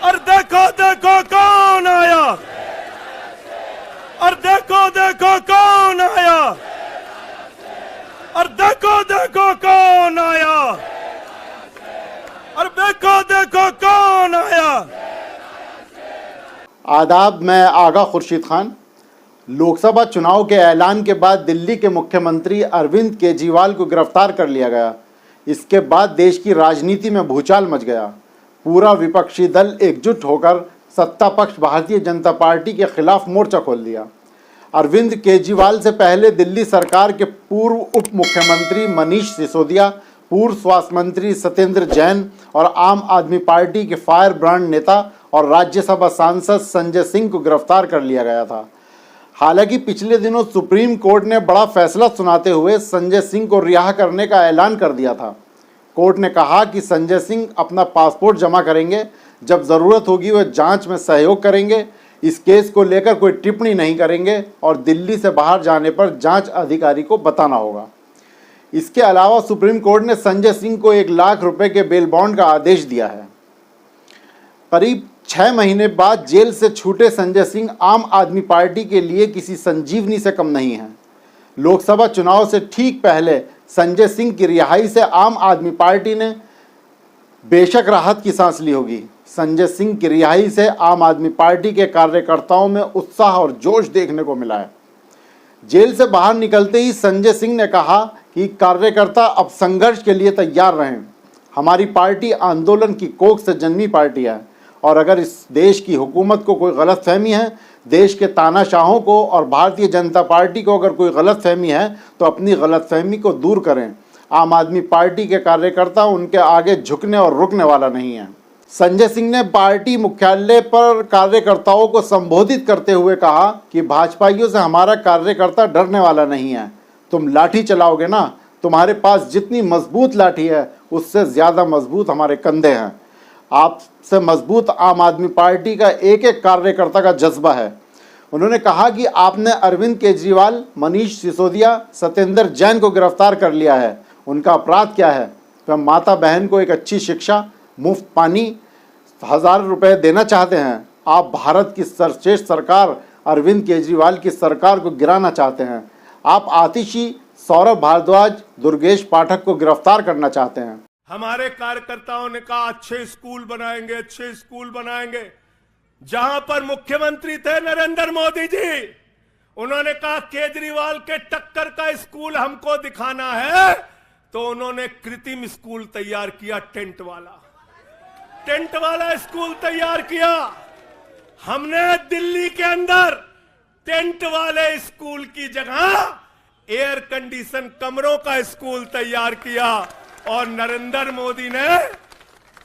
और देखो देखो कौन आया, और देखो देखो कौन आया, और देखो देखो कौन आया, और देखो देखो कौन आया। आदाब, मैं आगा खुर्शीद खान। लोकसभा चुनाव के ऐलान के बाद दिल्ली के मुख्यमंत्री अरविंद केजरीवाल को गिरफ्तार कर लिया गया। इसके बाद देश की राजनीति में भूचाल मच गया। पूरा विपक्षी दल एकजुट होकर सत्ता पक्ष भारतीय जनता पार्टी के खिलाफ मोर्चा खोल दिया। अरविंद केजरीवाल से पहले दिल्ली सरकार के पूर्व उप मुख्यमंत्री मनीष सिसोदिया, पूर्व स्वास्थ्य मंत्री सत्येंद्र जैन और आम आदमी पार्टी के फायर ब्रांड नेता और राज्यसभा सांसद संजय सिंह को गिरफ्तार कर लिया गया था। हालांकि पिछले दिनों सुप्रीम कोर्ट ने बड़ा फैसला सुनाते हुए संजय सिंह को रिहा करने का ऐलान कर दिया था। कोर्ट ने कहा कि संजय सिंह अपना पासपोर्ट जमा करेंगे, जब ज़रूरत होगी वह जांच में सहयोग करेंगे, इस केस को लेकर कोई टिप्पणी नहीं करेंगे और दिल्ली से बाहर जाने पर जांच अधिकारी को बताना होगा। इसके अलावा सुप्रीम कोर्ट ने संजय सिंह को 1 लाख रुपए के बेल बॉन्ड का आदेश दिया है। करीब 6 महीने बाद जेल से छूटे संजय सिंह आम आदमी पार्टी के लिए किसी संजीवनी से कम नहीं है। लोकसभा चुनाव से ठीक पहले संजय सिंह की रिहाई से आम आदमी पार्टी ने बेशक राहत की सांस ली होगी। संजय सिंह की रिहाई से आम आदमी पार्टी के कार्यकर्ताओं में उत्साह और जोश देखने को मिला है। जेल से बाहर निकलते ही संजय सिंह ने कहा कि कार्यकर्ता अब संघर्ष के लिए तैयार रहें। हमारी पार्टी आंदोलन की कोख से जन्मी पार्टी है और अगर इस देश की हुकूमत को कोई गलतफहमी है, देश के तानाशाहों को और भारतीय जनता पार्टी को अगर कोई गलतफहमी है तो अपनी गलतफहमी को दूर करें। आम आदमी पार्टी के कार्यकर्ता उनके आगे झुकने और रुकने वाला नहीं है। संजय सिंह ने पार्टी मुख्यालय पर कार्यकर्ताओं को संबोधित करते हुए कहा कि भाजपाइयों से हमारा कार्यकर्ता डरने वाला नहीं है। तुम लाठी चलाओगे ना, तुम्हारे पास जितनी मजबूत लाठी है उससे ज़्यादा मजबूत हमारे कंधे हैं। आपसे मजबूत आम आदमी पार्टी का एक एक कार्यकर्ता का जज्बा है। उन्होंने कहा कि आपने अरविंद केजरीवाल, मनीष सिसोदिया, सत्येंद्र जैन को गिरफ्तार कर लिया है। उनका अपराध क्या है? वह माता बहन को एक अच्छी शिक्षा, मुफ्त पानी, 1000 रुपये देना चाहते हैं। आप भारत की सर्वश्रेष्ठ सरकार अरविंद केजरीवाल की सरकार को गिराना चाहते हैं। आप आतिशी सौरभ भारद्वाज, दुर्गेश पाठक को गिरफ्तार करना चाहते हैं। हमारे कार्यकर्ताओं ने कहा अच्छे स्कूल बनाएंगे, अच्छे स्कूल बनाएंगे। जहां पर मुख्यमंत्री थे नरेंद्र मोदी जी, उन्होंने कहा केजरीवाल के टक्कर का स्कूल हमको दिखाना है, तो उन्होंने कृत्रिम स्कूल तैयार किया, टेंट वाला स्कूल तैयार किया। हमने दिल्ली के अंदर टेंट वाले स्कूल की जगह एयर कंडीशन कमरों का स्कूल तैयार किया और नरेंद्र मोदी ने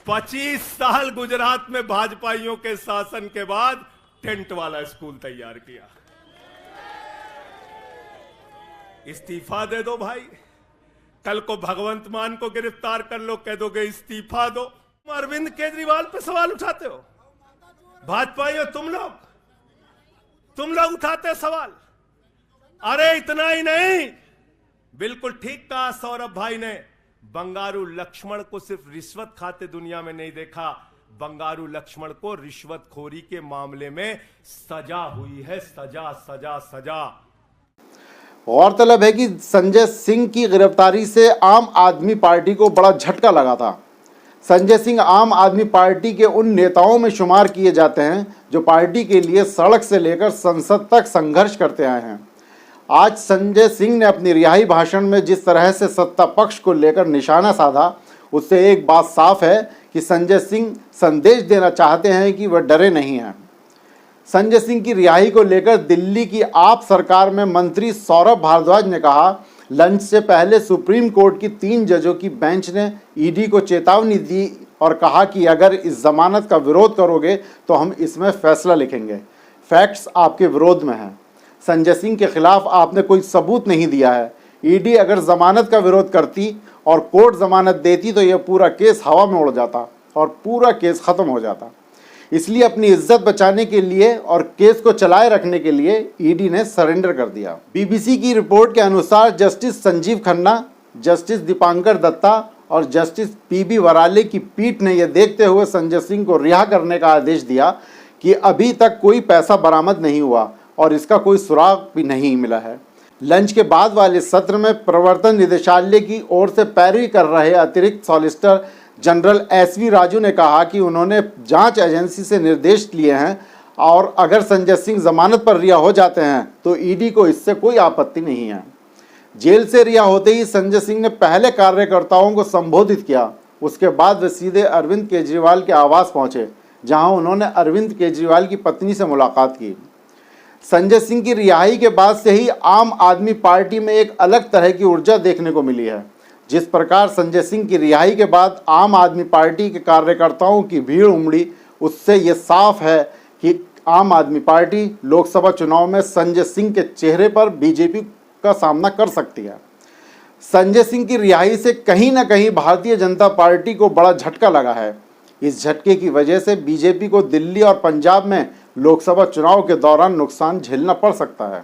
25 साल गुजरात में भाजपाइयों के शासन के बाद टेंट वाला स्कूल तैयार किया। इस्तीफा दे दो भाई, कल को भगवंत मान को गिरफ्तार कर लो, कह दोगे इस्तीफा दो। तुम अरविंद केजरीवाल पे सवाल उठाते हो, भाजपाइयों तुम लोग उठाते सवाल। अरे इतना ही नहीं, बिल्कुल ठीक कहा सौरभ भाई ने, बंगारू लक्ष्मण को सिर्फ रिश्वत खाते दुनिया में नहीं देखा, बंगारू लक्ष्मण को रिश्वतखोरी के मामले में सजा हुई है, सजा। गौरतलब है कि संजय सिंह की गिरफ्तारी से आम आदमी पार्टी को बड़ा झटका लगा था। संजय सिंह आम आदमी पार्टी के उन नेताओं में शुमार किए जाते हैं जो पार्टी के लिए सड़क से लेकर संसद तक संघर्ष करते आए हैं। आज संजय सिंह ने अपनी रिहाई भाषण में जिस तरह से सत्ता पक्ष को लेकर निशाना साधा, उससे एक बात साफ है कि संजय सिंह संदेश देना चाहते हैं कि वह डरे नहीं हैं। संजय सिंह की रिहाई को लेकर दिल्ली की आप सरकार में मंत्री सौरभ भारद्वाज ने कहा, लंच से पहले सुप्रीम कोर्ट की 3 जजों की बेंच ने ईडी को चेतावनी दी और कहा कि अगर इस जमानत का विरोध करोगे तो हम इसमें फैसला लिखेंगे। फैक्ट्स आपके विरोध में हैं। संजय सिंह के खिलाफ आपने कोई सबूत नहीं दिया है। ईडी अगर जमानत का विरोध करती और कोर्ट जमानत देती तो यह पूरा केस हवा में उड़ जाता और पूरा केस खत्म हो जाता। इसलिए अपनी इज्जत बचाने के लिए और केस को चलाए रखने के लिए ईडी ने सरेंडर कर दिया। बीबीसी की रिपोर्ट के अनुसार जस्टिस संजीव खन्ना, जस्टिस दीपांकर दत्ता और जस्टिस पीबी वराले की पीठ ने यह देखते हुए संजय सिंह को रिहा करने का आदेश दिया कि अभी तक कोई पैसा बरामद नहीं हुआ और इसका कोई सुराग भी नहीं मिला है। लंच के बाद वाले सत्र में प्रवर्तन निदेशालय की ओर से पैरवी कर रहे अतिरिक्त सॉलिसिटर जनरल एसवी राजू ने कहा कि उन्होंने जांच एजेंसी से निर्देश लिए हैं और अगर संजय सिंह जमानत पर रिहा हो जाते हैं तो ईडी को इससे कोई आपत्ति नहीं है। जेल से रिहा होते ही संजय सिंह ने पहले कार्यकर्ताओं को संबोधित किया। उसके बाद वे सीधे अरविंद केजरीवाल के आवास पहुंचे, जहां उन्होंने अरविंद केजरीवाल की पत्नी से मुलाकात की। संजय सिंह की रिहाई के बाद से ही आम आदमी पार्टी में एक अलग तरह की ऊर्जा देखने को मिली है। जिस प्रकार संजय सिंह की रिहाई के बाद आम आदमी पार्टी के कार्यकर्ताओं की भीड़ उमड़ी, उससे ये साफ है कि आम आदमी पार्टी लोकसभा चुनाव में संजय सिंह के चेहरे पर बीजेपी का सामना कर सकती है। संजय सिंह की रिहाई से कहीं ना कहीं भारतीय जनता पार्टी को बड़ा झटका लगा है। इस झटके की वजह से बीजेपी को दिल्ली और पंजाब में लोकसभा चुनाव के दौरान नुकसान झेलना पड़ सकता है।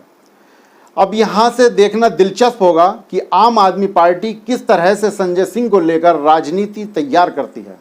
अब यहां से देखना दिलचस्प होगा कि आम आदमी पार्टी किस तरह से संजय सिंह को लेकर राजनीति तैयार करती है।